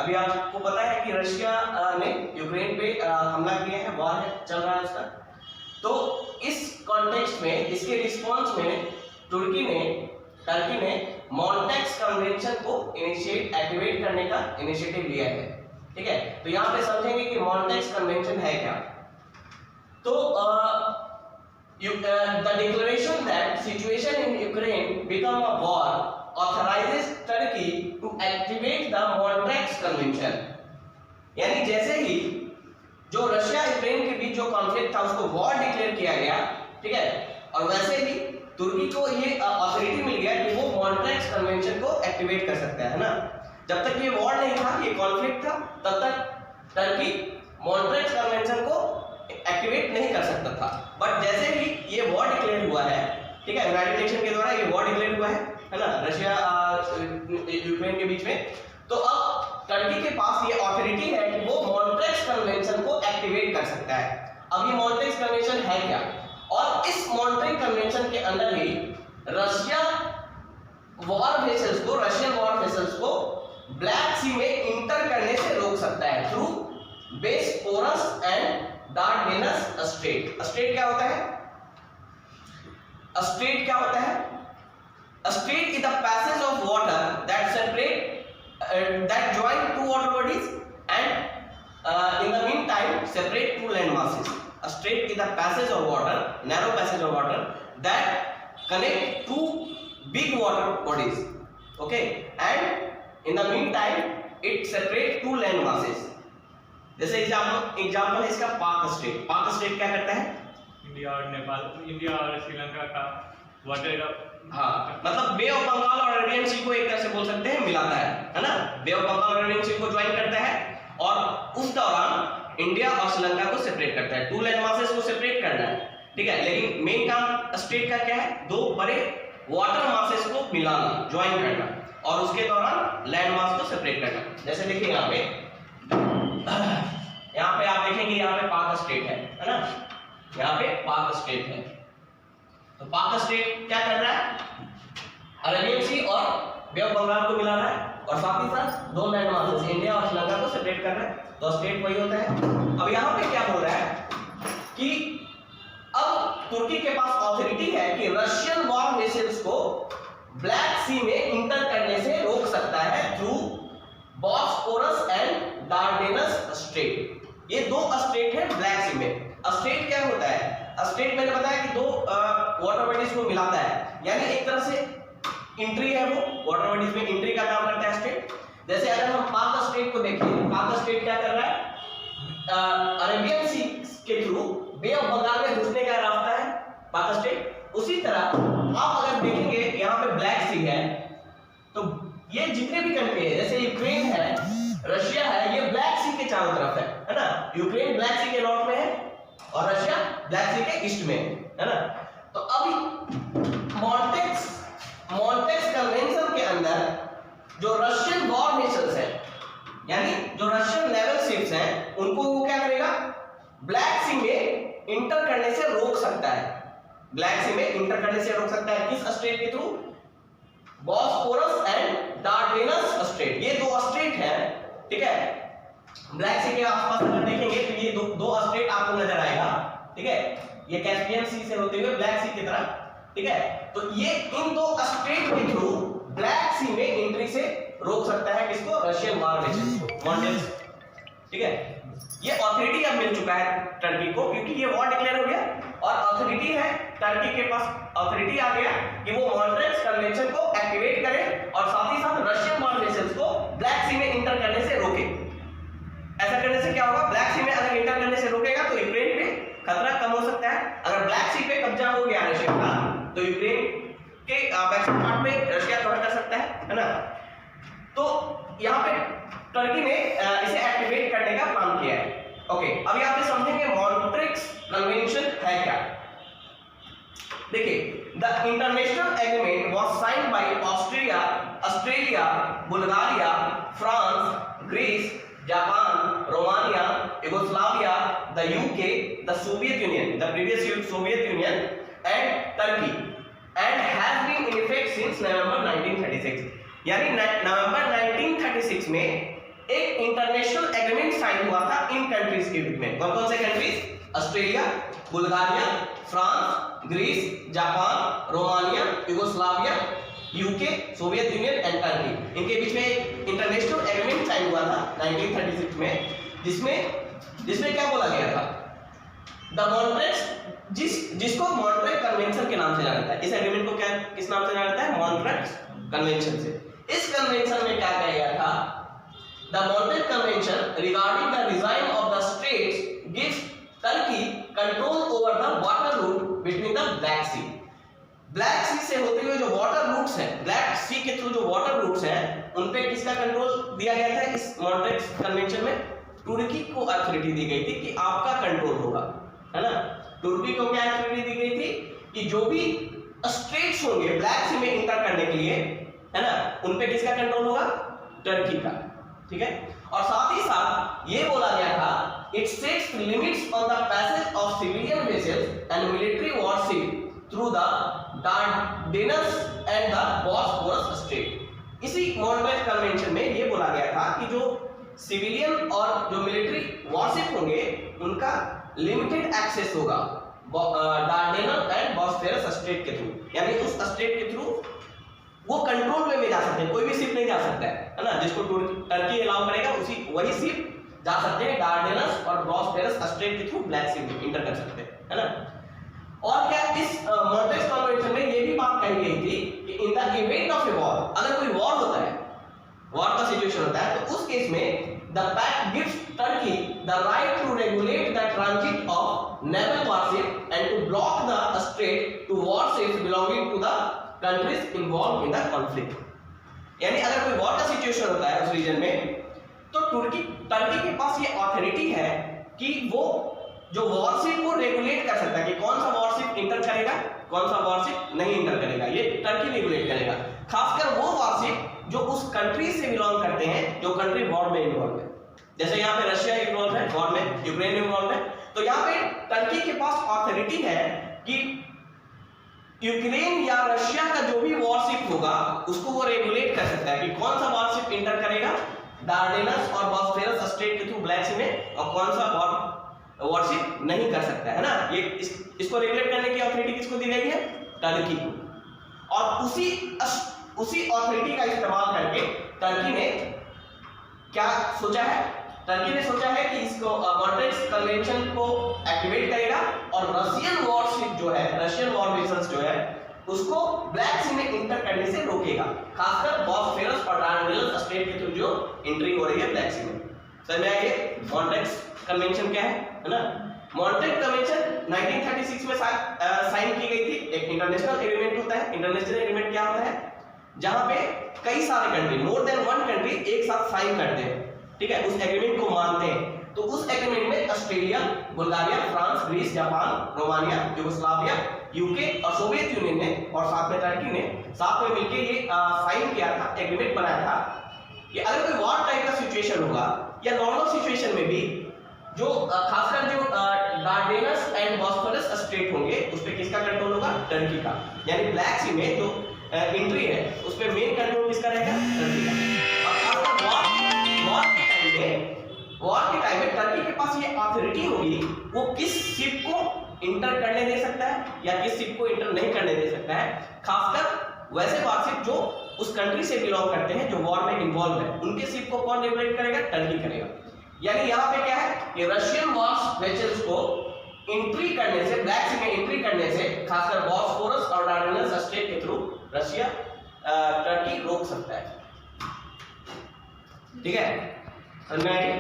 अभी आपको पता है कि रशिया ने यूक्रेन पे हमला किया है, वॉर चल रहा है उसका। तो इस कॉन्टेक्स्ट में, इसके रिस्पॉन्स में टर्की ने मॉन्टेक्स कन्वेंशन को एक्टिवेट करने का इनिशिएटिव लिया है। ठीक है, तो यहाँ पे समझेंगे कि मॉन्टेक्स कन्वेंशन है क्या। तो the declaration that situation in Ukraine become a war authorizes Turkey to activate the Montreux Convention। यानी जैसे ही जो रशिया यूक्रेन के बीच जो कॉन्फ्लिक्ट था उसको वॉर डिक्लेयर किया गया, ठीक है, और वैसे ही तुर्की को ये अथॉरिटी मिल गया कि वो मॉन्ट्रेक्स कन्वेंशन को एक्टिवेट कर सकता है ना। जब तक ये वॉर नहीं था, ये कॉन्फ्लिक्ट था, तब तक टर्की मॉन्ट्रेक्स कन्वेंशन को एक्टिवेट नहीं कर सकता था। बट जैसे ही ये वॉर डिक्लेयर हुआ है, ठीक है, यूनाइटेड नेशन के द्वारा ये वॉर डिक्लेयर हुआ है ना, रशिया यूक्रेन के बीच में, तो अब टर्की के पास ये अथॉरिटी है कि वो मॉन्ट्रेक्स कन्वेंशन को एक्टिवेट कर सकता है। अब ये मॉन्ट्रेक्स कन्वेंशन है क्या, और इस मॉन्ट्रेक्स कन्वेंशन के अंदर ही रशियन वॉर वेसल्स को ब्लैक सी में इंटर करने से रोक सकता है through Bosphorus and Dardanelles strait. Strait क्या होता है? स्ट्रेट क्या होता है? Strait is the passage of water that join two water bodies and in the meantime separate two land masses. A strait is the passage of water, narrow passage of water that connect two big water bodies, okay, and in the meantime it separate two land masses. जैसे example है इसका पाक straight. पाक straight क्या करता है? India और Nepal, India और श्रीलंका का वाटर, हाँ, मतलब बे ऑफ बंगाल और अरेबियन सी को एक तरह से बोल सकते हैं मिलाता है ना। बे ऑफ बंगाल और अरेबियन सी को ज्वाइन करता है और उस दौरान इंडिया और श्रीलंका को सेपरेट करता है। टू लैंड मासेस को सेपरेट करना है, ठीक है, लेकिन मेन काम स्ट्रेट का क्या है? दो बड़े वाटर मासेस को मिलाना, ज्वाइन करना, और उसके दौरान लैंड मास को सेपरेट करना। जैसे देखिए यहाँ पे आप देखेंगे यहाँ पे पाक स्ट्रेट है ना, यहाँ पे पाक स्ट्रेट है। तो पाक स्ट्रेट क्या कर रहा है? अरेबियन सी और बे ऑफ बंगाल को मिला रहा है और साथ ही साथ दो लैंड मासेस इंडिया और श्रीलंका को सेपरेट कर रहा है। तो स्ट्रेट वही होता है। अब यहाँ पे क्या बोल रहा है कि अब तुर्की के पास अथॉरिटी है कि रशियन वॉर वेसल्स को ब्लैक सी में इंटर करने से रोक सकता है through Bosphorus and Dardanelles strait. ये दो स्ट्रेट है ब्लैक सी में। स्ट्रेट क्या होता है? स्ट्रेट मैंने बताया कि दो वाटर बॉडीज को मिलाता है, यानी एक तरह से एंट्री है, वो वाटर बॉडीज में एंट्री का काम करता है स्ट्रेट। जैसे अगर हम पाक स्ट्रेट को देखें, पाक स्ट्रेट क्या कर रहा है? अरेबियन सी के थ्रू बे ऑफ बंगाल में घुसने का रास्ता है पाक स्ट्रेट। उसी तरह आप अगर देखेंगे यहाँ पे ब्लैक सी है, तो ये जितने भी कंट्री है, जैसे यूक्रेन है, रशिया है, ये ब्लैक सी के चारों तरफ है ना। यूक्रेन ब्लैक सी के नॉर्थ में है और रशिया ब्लैक सी के ईस्ट में है ना। तो अब मॉन्टेक्स कन्वेंशन के अंदर जो रशियन वॉर वेसल्स हैं, यानी जो रशियन नेवल शिप्स हैं, उनको वो क्या करेगा? ब्लैक सी में इंटर करने से रोक सकता है। ब्लैक सी में इंटर करने से रोक सकता है किस स्ट्रेट के through? Bosphorus and Dardanelles strait. ये दो स्ट्रेट हैं, ठीक है, ब्लैक सी के आसपास अगर देखेंगे तो ये दो स्ट्रेट आपको नजर आएगा, ठीक है, ये कैस्पियन सी से होते हुए ब्लैक सी की तरफ, ठीक है। तो ये इन दो स्ट्रेट के थ्रू ब्लैक सी में एंट्री से रोक सकता है किसको? रशियन वॉर वेसल्स को, मॉन्टेक्स, ठीक है। ये अथॉरिटी अब मिल चुका है टर्की को, क्योंकि ये वॉर डिक्लेयर हो गया और अथॉरिटी है टर्की के पास, अथॉरिटी आ गया कि वो मॉन्ट्रेक्स कन्वेंशन को एक्टिवेट करे और साथ ही साथ रशियन वॉर वेसल्स को ब्लैक सी में इंटर करने से रोके। ऐसा करने से क्या होगा? ब्लैक सी में अगर इंटर करने से रोकेगा तो यूक्रेन पे खतरा कम हो सकता है। अगर ब्लैक सी पे कब्जा हो गया रशिया का, तो यूक्रेन के वेस्टर्न पार्ट में रशिया कवर कर सकता है ना। तो यहाँ पे टर्की ने इसे एक्टिवेट करने का प्लान किया है। ओके, अब यहाँ पे समझेंगे मॉन्ट्रेक्स कन्वेंशन है क्या। देखिए, the international agreement was signed by Australia, Bulgaria, France, Greece, Japan, Romania, Yugoslavia, the UK, the Soviet Union, the previous Soviet Union and Turkey, and has been in effect since November 1936। यानी नवंबर 1936 में एक international agreement sign हुआ था इन countries के बीच में। कौन कौन से countries? Australia, Bulgaria, France, Greece, Japan, Romania, Yugoslavia, UK, Soviet Union and Turkey. इनके बीच में एक इंटरनेशनल एग्रीमेंट साइन हुआ था 1936 में, जिसमें क्या बोला गया था? द मॉन्ट्रेट, जिसको मॉन्ट्रेट कन्वेंशन के नाम से जाना जाता है। इस एग्रीमेंट को किस नाम से जाना जाता है? मॉन्ट्रेट कन्वेंशन से। इस कन्वेंशन में क्या कहा गया था? The Montreux convention regarding the design of the states gives Turkey control over the water route between the black sea. Black sea से होते हुए जो वाटर रूट्स हैं, ब्लैक सी के थ्रू जो वाटर रूट्स हैं, उन पे किसका कंट्रोल दिया गया था? इस मॉन्ट्रेट कन्वेंशन में तुर्की को अथॉरिटी दी गई थी कि आपका कंट्रोल होगा, है ना। तुर्की को क्या अथॉरिटी दी गई थी कि जो भी स्टेट्स होंगे ब्लैक सी में इंटर करने के लिए, है ना, उन पे किसका कंट्रोल होगा? टर्की का, ठीक है। और साथ ही साथ ये बोला गया था it sets limits on the passage of civilian vessels and military warship through the Dardanelles and the Bosphorus strait. इसी मॉन्ट्रेट कन्वेंशन में ये बोला गया था कि जो सिविलियन और जो मिलिट्री वॉरशिप होंगे उनका लिमिटेड एक्सेस होगा डार्डेनल एंड बॉस्फोरस स्ट्रेट के थ्रू, यानी उस स्ट्रेट के थ्रू वो कंट्रोल में जा सकते हैं, कोई भी शिप नहीं जा सकता है ना। जिसको टर्की अलाउ करेगा वही शिप जा सकते हैं डार्डेनल्स और बॉस्फोरस स्ट्रेट के थ्रू ब्लैक सी में इंटर कर सकते हैं, है ना। और क्या इस मॉन्ट्रेट कन्वेंशन में ये भी बात कही गई थी कि in the event of a war, अगर कोई वॉर होता है, वॉर का सिचुएशन होता है, तो उस केस में the pact gives Turkey the right to regulate the transit of naval warship and to block the strait to warships belonging to the countries involve in the conflict. यानी अगर कोई war का situation होता है उस reason में, तो Turkey के पास ये अथॉरिटी है कि वो जो वॉरशिप को रेगुलेट कर सकता है कि कौन सा वॉरशिप इंटर करेगा, कौन सा वॉरशिप नहीं इंटर करेगा, ये टर्की रेगुलेट करेगा। खासकर वो वॉरशिप जो उस कंट्री से बिलोंग करते हैं जो कंट्री वॉर में इन्वॉल्व है। जैसे यहाँ पे रशिया इन्वॉल्व है वॉर में, यूक्रेन इन्वॉल्व है, तो यहाँ पे टर्की के पास अथॉरिटी है कि यूक्रेन या रशिया का जो भी वॉरशिप होगा उसको वो रेगुलेट कर सकता है कि कौन सा वॉरशिप इंटर करेगा डार्डेनल्स और बॉस्फोरस स्ट्रेट के थ्रू ब्लैक सी में, और कौन सा वॉरशिप नहीं कर सकता है ना। ये इसको रेगुलेट करने की अथॉरिटी किसको दी गई है? टर्की को। और उसी अथॉरिटी का इस्तेमाल करके टर्की ने क्या सोचा है? टर्की ने सोचा है कि इसको मॉन्ट्रेट कन्वेंशन को एक्टिवेट करेगा और रशियन वॉरशिप जो है, रशियन वॉर वेसल्स जो है, उसको ब्लैक सी में इंटर करने से रोकेगा, खासकर बॉस्फोरस और डार्डेनल्स स्ट्रेट के थ्रू जो एंट्री हो रही है ब्लैक सी में। समझ में आइए मॉन्ट्रेट कन्वेंशन क्या है ना। मॉन्ट्रेट कन्वेंशन 1936 में साइन की गई थी। एक इंटरनेशनल एग्रीमेंट होता है। इंटरनेशनल एग्रीमेंट क्या होता है? जहां पे कई सारे country, more than one country एक साथ साइन करते हैं, ठीक है, उस एग्रीमेंट को मानते हैं। तो उस एग्रीमेंट में Australia, Bulgaria, France, Greece, Japan, Romania, Yugoslavia, UK और सोवियत यूनियन ने और साथ में टर्की ने साथ में मिलकर ये साइन किया था, एग्रीमेंट बनाया था कि अगर कोई वॉर टाइप का सिचुएशन होगा या नॉर्मल सिचुएशन में भी जो खासकर जो डार्डेनल्स एंड बॉस्फोरस स्ट्रेट होंगे उस पे किसका कंट्रोल होगा? टर्की का। यानी ब्लैक सी में जो एंट्री है उस पे मेन कंट्रोल किसका रहेगा? टर्की का। और खासकर वॉर के टाइम में टर्की के पास ये अथॉरिटी होगी, वो किस शिप को इंटर करने दे सकता है या किस शिप को इंटर नहीं करने दे सकता है। खासकर वैसे वॉरशिप जो उस कंट्री से बिलोंग करते हैं जो वॉर में इन्वॉल्व है, उनके शिप को कौन रेगुलेट करेगा? टर्की करेगा। यानी यहाँ पे क्या है कि रशियन वॉर वेसल्स को एंट्री करने से, ब्लैक सी में एंट्री करने से, खासकर बॉस्फोरस और डार्डेनल्स स्ट्रेट के थ्रू रशिया टर्की रोक सकता है। ठीक है, समझ में आया?